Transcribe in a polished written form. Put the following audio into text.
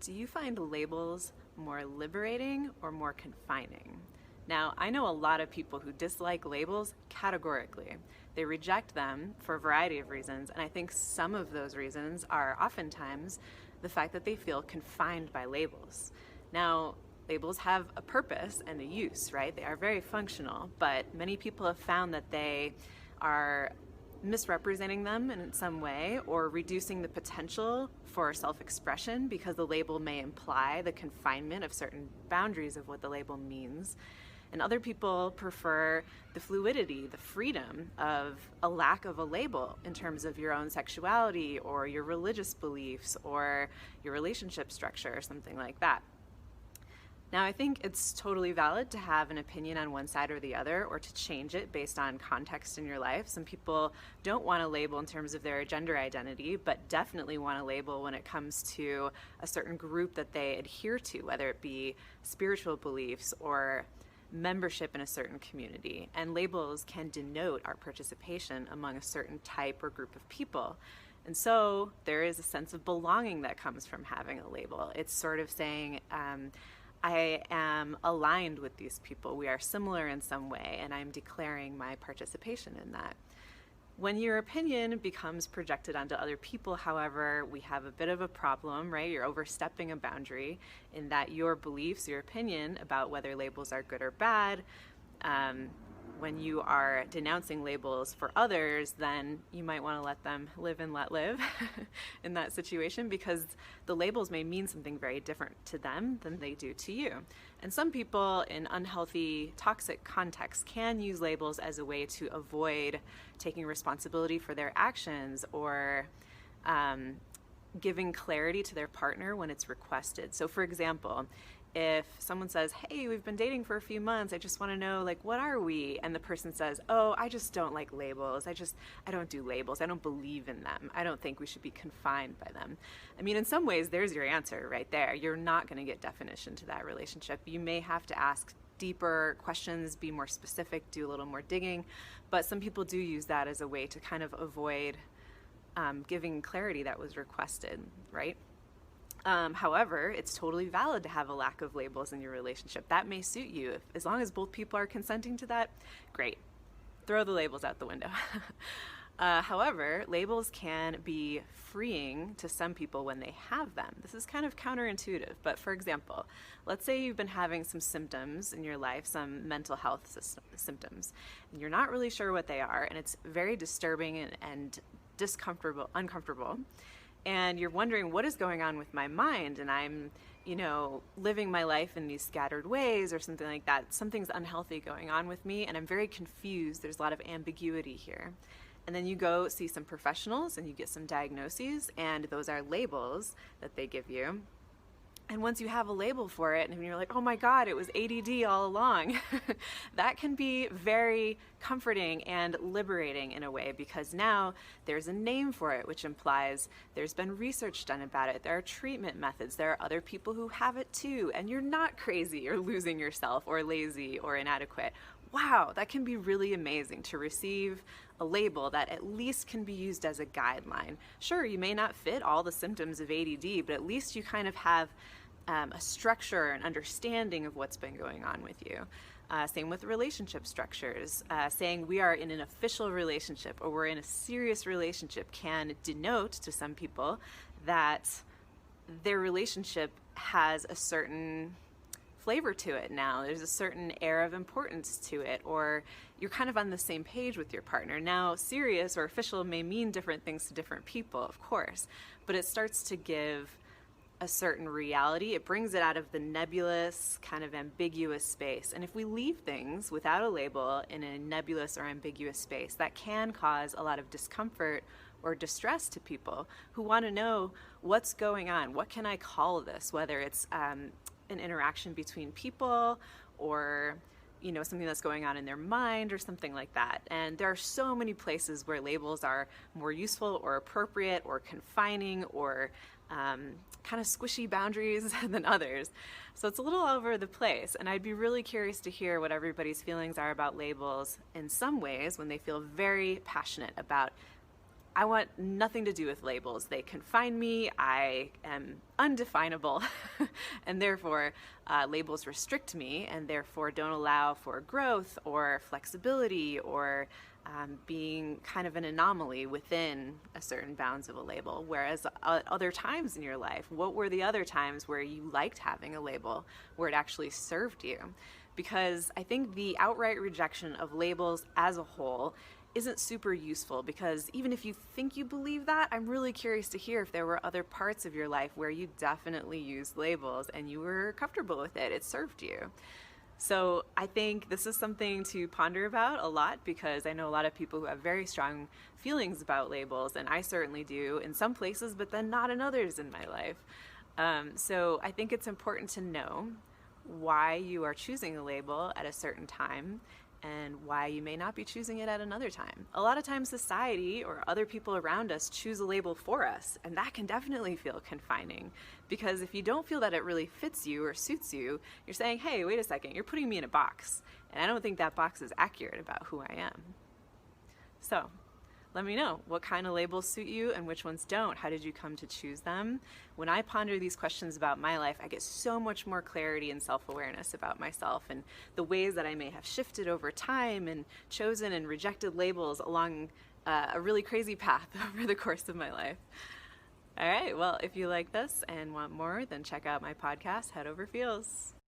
Do you find labels more liberating or more confining? Now, I know a lot of people who dislike labels categorically. They reject them for a variety of reasons, and I think some of those reasons are oftentimes the fact that they feel confined by labels. Now, labels have a purpose and a use, right? They are very functional, but many people have found that they are misrepresenting them in some way or reducing the potential for self-expression because the label may imply the confinement of certain boundaries of what the label means. And other people prefer the fluidity, the freedom of a lack of a label in terms of your own sexuality or your religious beliefs or your relationship structure or something like that. Now, I think it's totally valid to have an opinion on one side or the other, or to change it based on context in your life. Some people don't want to label in terms of their gender identity, but definitely want to label when it comes to a certain group that they adhere to, whether it be spiritual beliefs or membership in a certain community. And labels can denote our participation among a certain type or group of people. And so there is a sense of belonging that comes from having a label. It's sort of saying, I am aligned with these people. We are similar in some way, and I'm declaring my participation in that. When your opinion becomes projected onto other people, however, we have a bit of a problem, right? You're overstepping a boundary in that your beliefs, your opinion about whether labels are good or bad, when you are denouncing labels for others, then you might want to let them live and let live in that situation, because the labels may mean something very different to them than they do to you. And some people in unhealthy, toxic contexts can use labels as a way to avoid taking responsibility for their actions or giving clarity to their partner when it's requested. So for example, if someone says, hey, we've been dating for a few months, I just want to know, like, what are we? And the person says, oh, I just don't like labels. I don't do labels. I don't believe in them. I don't think we should be confined by them. I mean, in some ways, there's your answer right there. You're not going to get definition to that relationship. You may have to ask deeper questions, be more specific, do a little more digging. But some people do use that as a way to kind of avoid giving clarity that was requested, right? However, it's totally valid to have a lack of labels in your relationship. That may suit you. As long as both people are consenting to that, great. Throw the labels out the window. However, labels can be freeing to some people when they have them. This is kind of counterintuitive, but for example, let's say you've been having some symptoms in your life, some mental health symptoms, and you're not really sure what they are, and it's very disturbing and uncomfortable. And you're wondering, what is going on with my mind? And I'm, living my life in these scattered ways or something like that. Something's unhealthy going on with me, and I'm very confused. There's a lot of ambiguity here. And then you go see some professionals and you get some diagnoses, and those are labels that they give you. And once you have a label for it and you're like, oh my God, it was ADD all along, that can be very comforting and liberating in a way, because now there's a name for it, which implies there's been research done about it. There are treatment methods. There are other people who have it too. And you're not crazy or losing yourself or lazy or inadequate. Wow, that can be really amazing to receive a label that at least can be used as a guideline. Sure, you may not fit all the symptoms of ADD, but at least you kind of have a structure and understanding of what's been going on with you. Same with relationship structures. Saying we are in an official relationship or we're in a serious relationship can denote to some people that their relationship has a certain flavor to it now. There's a certain air of importance to it, or you're kind of on the same page with your partner. Now, serious or official may mean different things to different people, of course, but it starts to give a certain reality. It brings it out of the nebulous, kind of ambiguous space. And if we leave things without a label in a nebulous or ambiguous space, that can cause a lot of discomfort or distress to people who want to know what's going on. What can I call this? Whether it's an interaction between people or something that's going on in their mind or something like that. And there are so many places where labels are more useful or appropriate or confining or kind of squishy boundaries than others. So it's a little all over the place. And I'd be really curious to hear what everybody's feelings are about labels in some ways when they feel very passionate about I want nothing to do with labels. They confine me. I am undefinable, and therefore labels restrict me, and therefore don't allow for growth or flexibility or being kind of an anomaly within a certain bounds of a label. Whereas other times in your life, what were the other times where you liked having a label, where it actually served you? Because I think the outright rejection of labels as a whole isn't super useful, because even if you think you believe that, I'm really curious to hear if there were other parts of your life where you definitely used labels and you were comfortable with it. It served you. So I think this is something to ponder about a lot, because I know a lot of people who have very strong feelings about labels, and I certainly do in some places, but then not in others in my life. So I think it's important to know why you are choosing a label at a certain time and why you may not be choosing it at another time. A lot of times society or other people around us choose a label for us, and that can definitely feel confining, because if you don't feel that it really fits you or suits you, you're saying, hey, wait a second, you're putting me in a box, and I don't think that box is accurate about who I am. So let me know, what kind of labels suit you and which ones don't? How did you come to choose them? When I ponder these questions about my life, I get so much more clarity and self-awareness about myself and the ways that I may have shifted over time and chosen and rejected labels along a really crazy path over the course of my life. All right, well, if you like this and want more, then check out my podcast, Head Over Feels.